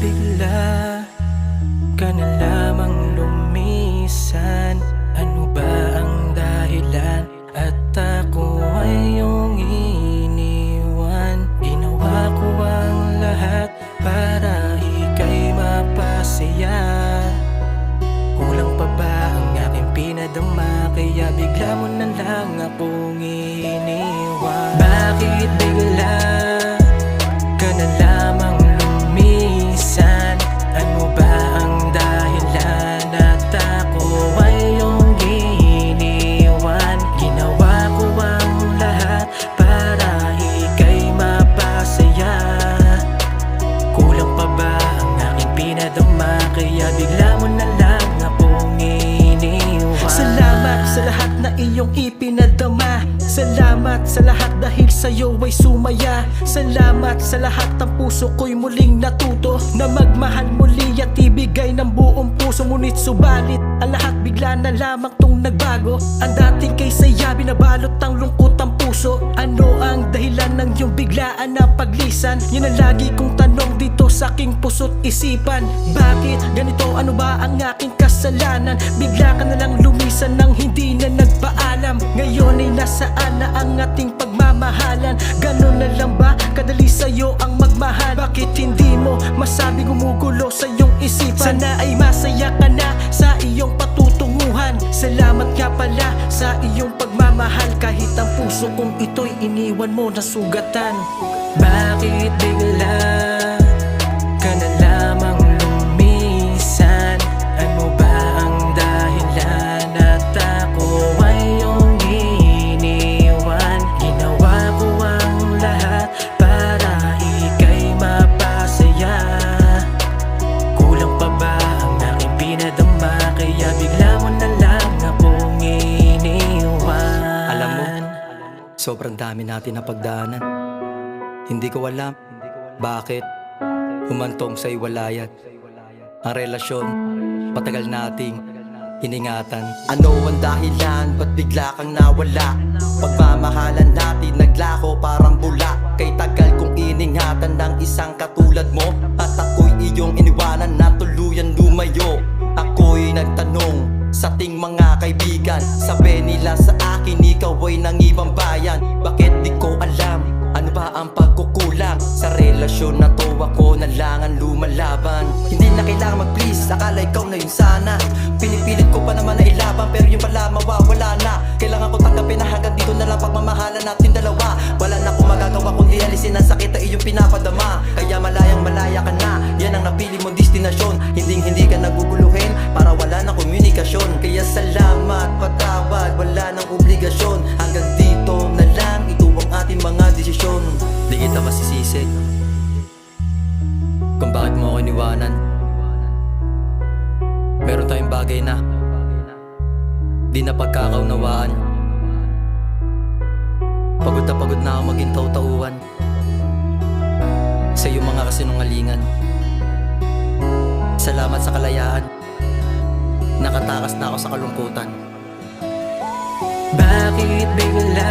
bigla ka na lamang lumisan? Ano ba ang dahilan? At ako ay iyong iniwan. Ginawa ko ang lahat para ika'y mapasaya. Kulang pa ba ang aking pinadama? Kaya bigla mo na lang akong iniwan. Bakit bigla ka na lamang lumisan? Ano ba ang dahilan? At ako ay iyong iniwan. Ginawa ko ang lahat para ika'y mapasaya. Kulang pa ba ang aking pinadama? Kaya bigla mo na lang akong iniwan. Salamat sa lahat na iyong ipinadama. Salamat sa lahat dahil sa'yo ay sumaya. Salamat sa lahat ng puso ko'y muling natuto na magmahal muli at ibigay ng buong puso. Ngunit subalit ang lahat bigla na lamang tong nagbago. Ang dating kay saya binabalot ang lungkot ang puso. Ano ang dahilan ng iyong biglaan na paglisan? Yun ang lagi kong tanong dito sa aking puso't isipan. Bakit ganito? Ano ba ang aking kasalanan? Bigla ka na lang lumisan nang hindi na nagpaalam. Ngayon ay nasaan na ang ating pagmamahalan? Ganon na lang ba kadali sa'yo ang magmahal? Bakit hindi mo masabi gumugulo sa iyong isipan? Sana ay masaya ka na sa iyong patutunguhan. Salamat nga pala sa iyong pagmamahal. Kahit ang puso kong ito'y iniwan mo na sugatan. Bakit bigla ka na lamang lumisan? Ano ba ang dahilan? At ako ay iyong iniwan. Ginawa ko ang lahat para ika'y mapasaya. Kulang pa ba ang aking pinadama? Kaya bigla mo na lang akong iniwan. Alam mo, sobrang dami natin na pagdaanan. Hindi ko alam bakit humantong sa iwalayan ang relasyon patagal nating iningatan. Ano ang dahilan? Ba't bigla kang nawala? Pagmamahalan natin naglako parang bula. Kay tagal kong iningatan ng isang katulad mo. At ako'y iyong iniwanan na tuluyan lumayo. Ako'y nagtanong sa ating mga kaibigan. Sabi nila sa akin ikaw ay nang ibang bayan. Bakit di ko alam? Ano ba ang pagkukulang? Sa relasyon na to ako na lang ang lumalaban. Hindi na kailangan mag-please, akala ikaw na yun sana. Pinipilit ko pa naman na ilaban, pero yung pala mawawala na. Kailangan ko tanggapin na hanggang dito na lang pagmamahalan natin dalawa. Wala na akong magagawa kundi alisin ang sakit na iyong pinapadama. Kaya malayang malaya ka na, yan ang napili mong destinasyon. Hindi ka naguguluhin para wala ng komunikasyon. Kaya salamat, patawad, wala ng obligasyon. Hanggang dito na lang, ito ang ating mga desisyon. Di kita masisisi kung bakit mo ako iniwanan. Meron tayong bagay na di na pagkakaunawaan. Pagod na ako maging taw-tauhan sa iyong mga kasinungalingan. Salamat sa kalayaan, nakatakas na ako sa kalungkutan. Bakit bigla